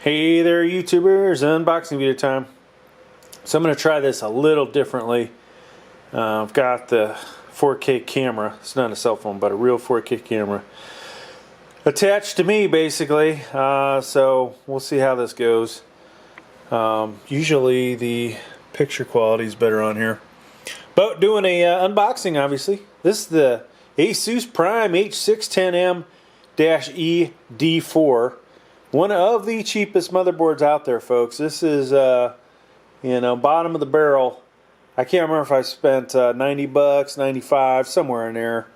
Hey there YouTubers, unboxing video time. So I'm going to try this a little differently. I've got the 4K camera, it's not a cell phone but a real 4K camera attached to me basically, so we'll see how this goes. Usually the picture quality is better on here, but doing a unboxing obviously. This is the Asus Prime H610M-E D4. One of the cheapest motherboards out there, folks. This is, bottom of the barrel. I can't remember if I spent 90 bucks, 95, somewhere in there.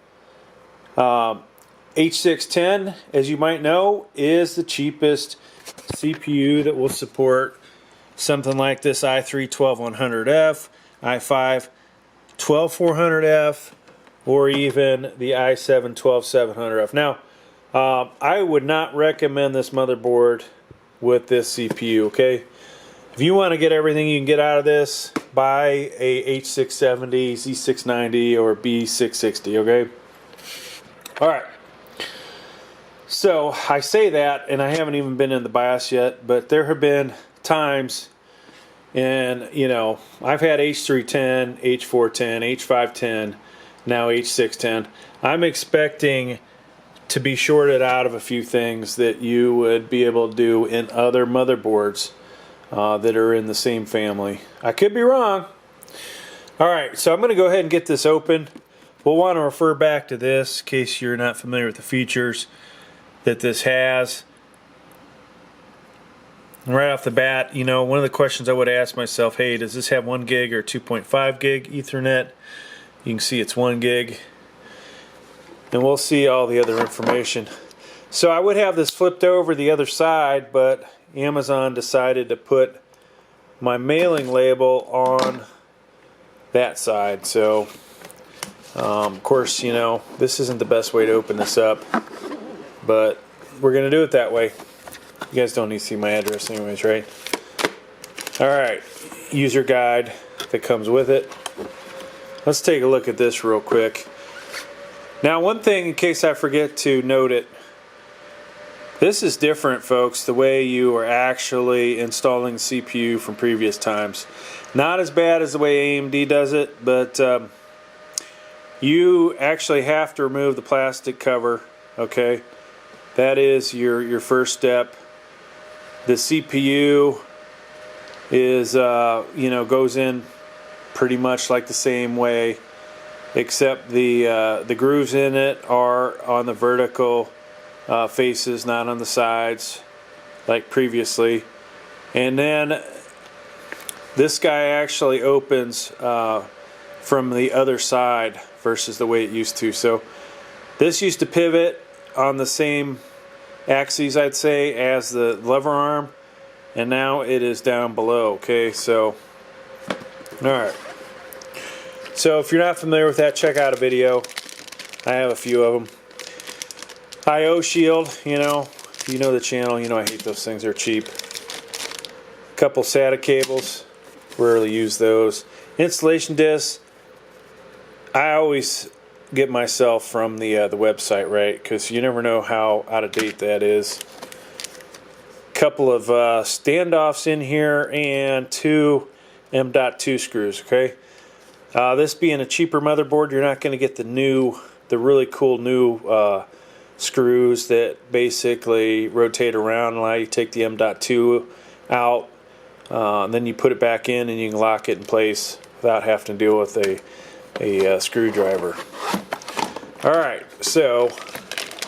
H610, as you might know, is the cheapest CPU that will support something like this i3-12100F, i5-12400F, or even the i7-12700F. Now, I would not recommend this motherboard with this CPU, okay? If you want to get everything you can get out of this, buy a H670, Z690, or B660, okay? Alright. So, I say that, and I haven't even been in the BIOS yet, but there have been times, and, I've had H310, H410, H510, now H610. I'm expecting to be shorted out of a few things that you would be able to do in other motherboards that are in the same family. I could be wrong. Alright, so I'm going to go ahead and get this open. We'll want to refer back to this in case you're not familiar with the features that this has. And right off the bat, one of the questions I would ask myself, hey, does this have 1 gig or 2.5 gig Ethernet? You can see it's 1 gig. And we'll see all the other information. So I would have this flipped over the other side, but Amazon decided to put my mailing label on that side. So, of course, this isn't the best way to open this up, but we're going to do it that way. You guys don't need to see my address anyways, right? Alright, user guide that comes with it. Let's take a look at this real quick. Now, one thing, in case I forget to note it, this is different, folks, the way you are actually installing the CPU from previous times. Not as bad as the way AMD does it, but you actually have to remove the plastic cover, okay? That is your first step. The CPU is, goes in pretty much like the same way, except the grooves in it are on the vertical faces, not on the sides like previously. And then this guy actually opens from the other side versus the way it used to. So this used to pivot on the same axes, I'd say, as the lever arm, and now it is down below. Okay, so alright. So if you're not familiar with that, check out a video. I have a few of them. I/O shield, you know the channel, I hate those things, they're cheap. Couple SATA cables, rarely use those. Installation disc, I always get myself from the website, right? Because you never know how out of date that is. Couple of standoffs in here and 2 M.2 screws, okay? This being a cheaper motherboard, you're not going to get the really cool new screws that basically rotate around and allow you to take the M.2 out. And then you put it back in and you can lock it in place without having to deal with a screwdriver. Alright, so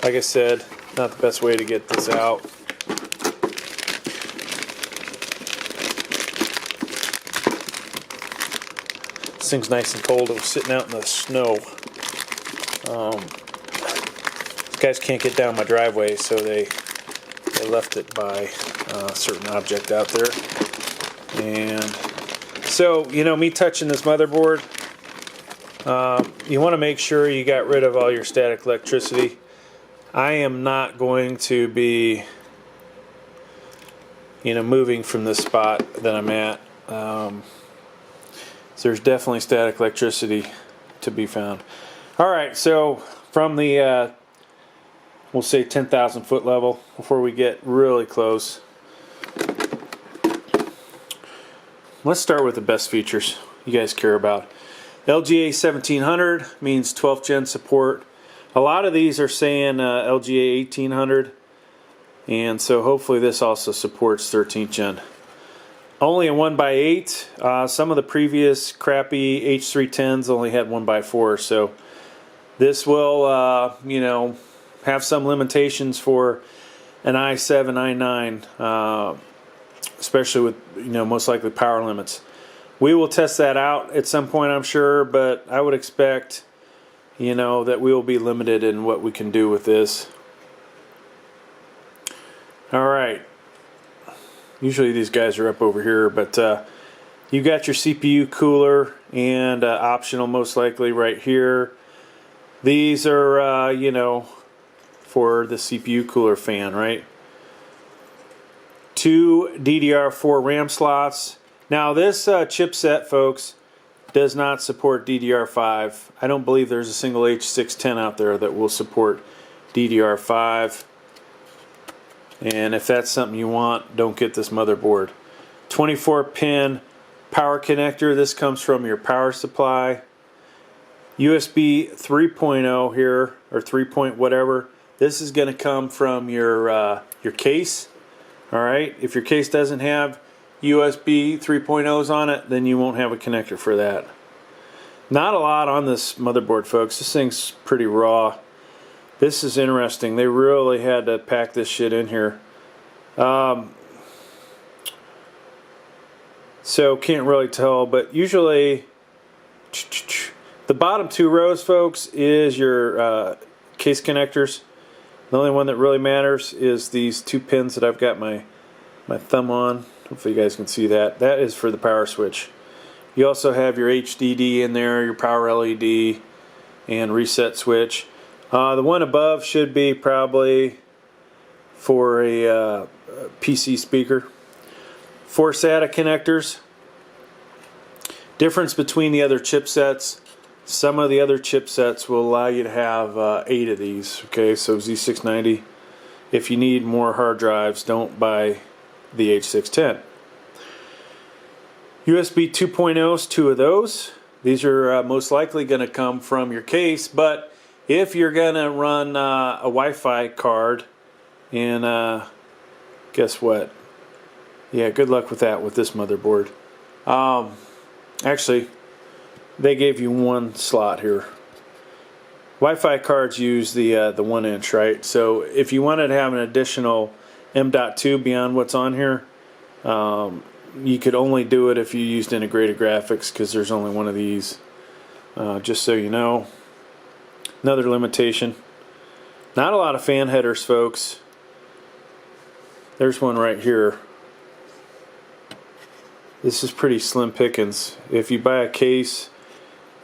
like I said, not the best way to get this out. This thing's nice and cold. It was sitting out in the snow. These guys can't get down my driveway, so they left it by a certain object out there. And so, me touching this motherboard, you want to make sure you got rid of all your static electricity. I am not going to be, moving from this spot that I'm at. So there's definitely static electricity to be found. Alright, so from the, we'll say 10,000 foot level, before we get really close, let's start with the best features you guys care about. LGA 1700 means 12th gen support. A lot of these are saying LGA 1800, and so hopefully this also supports 13th gen. Only a 1x8. Some of the previous crappy H310s only had 1x4, so this will, you know, have some limitations for an i7, i9, especially with, you know, most likely power limits. We will test that out at some point, I'm sure, but I would expect, you know, that we will be limited in what we can do with this. All right. Usually these guys are up over here, but you got your CPU cooler and optional most likely right here. These are, you know, for the CPU cooler fan, right? 2 DDR4 RAM slots. Now this chipset, folks, does not support DDR5. I don't believe there's a single H610 out there that will support DDR5. And if that's something you want, don't get this motherboard. 24-pin power connector. This comes from your power supply. USB 3.0 here, or 3 point whatever. This is going to come from your case. All right. If your case doesn't have USB 3.0s on it, then you won't have a connector for that. Not a lot on this motherboard, folks. This thing's pretty raw. This is interesting. They really had to pack this shit in here. So can't really tell, but usually the bottom 2 rows, folks, is your case connectors. The only one that really matters is these 2 pins that I've got my thumb on. Hopefully you guys can see that. That is for the power switch. You also have your HDD in there, your power LED, and reset switch. The one above should be probably for a PC speaker. 4 SATA connectors. Difference between the other chipsets. Some of the other chipsets will allow you to have 8 of these. Okay, so Z690. If you need more hard drives, don't buy the H610. USB 2.0s, 2 of those. These are most likely going to come from your case, but if you're going to run a Wi-Fi card, and guess what? Yeah, good luck with that with this motherboard. Actually, they gave you 1 slot here. Wi-Fi cards use the 1-inch, right? So if you wanted to have an additional M.2 beyond what's on here, you could only do it if you used integrated graphics, because there's only 1 of these. Just so you know. Another limitation. Not a lot of fan headers, folks. There's one right here. This is pretty slim pickings. If you buy a case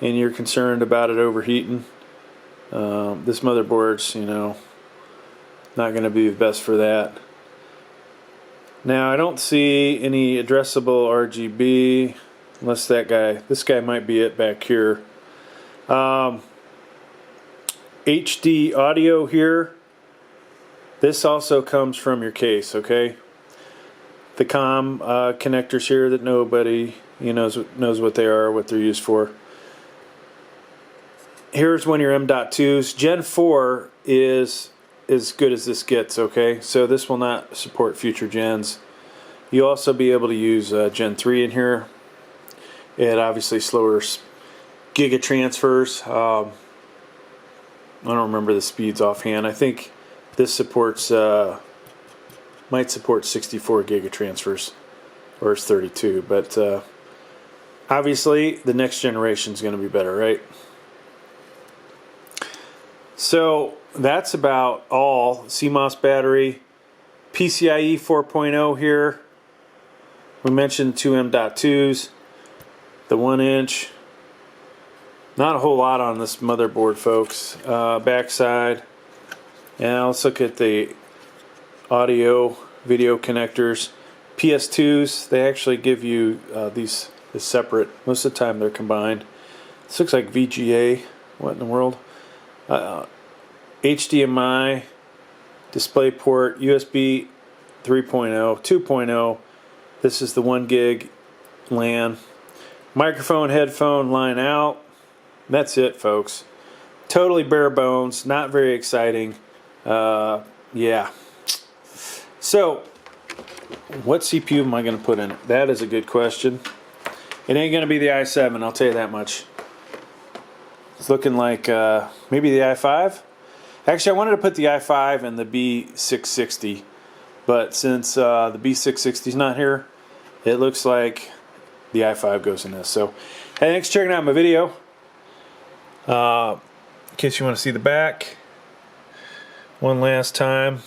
and you're concerned about it overheating, this motherboard's, you know, not going to be the best for that. Now I don't see any addressable RGB, unless this guy might be it back here. HD audio here. This also comes from your case, okay? The COM connectors here that nobody knows what they are, what they're used for. Here's one of your M.2s. Gen 4 is as good as this gets, okay? So this will not support future gens. You'll also be able to use Gen 3 in here. It obviously slower giga transfers. I don't remember the speeds offhand. I think this supports might support 64 giga transfers, or it's 32. But obviously, the next generation is going to be better, right? So that's about all. CMOS battery, PCIe 4.0 here. We mentioned 2 M.2s, the 1-inch. Not a whole lot on this motherboard, folks. Backside. And let's look at the audio, video connectors. PS2s, they actually give you these separate. Most of the time they're combined. This looks like VGA. What in the world? HDMI, DisplayPort, USB 3.0, 2.0. This is the 1 gig LAN. Microphone, headphone, line out. That's it, folks. Totally bare bones, not very exciting. Yeah. So, what CPU am I going to put in it? That is a good question. It ain't going to be the i7, I'll tell you that much. It's looking like maybe the i5. Actually, I wanted to put the i5 and the B660, but since the B660 is not here, it looks like the i5 goes in this. So, hey, thanks for checking out my video. In case you want to see the back one last time.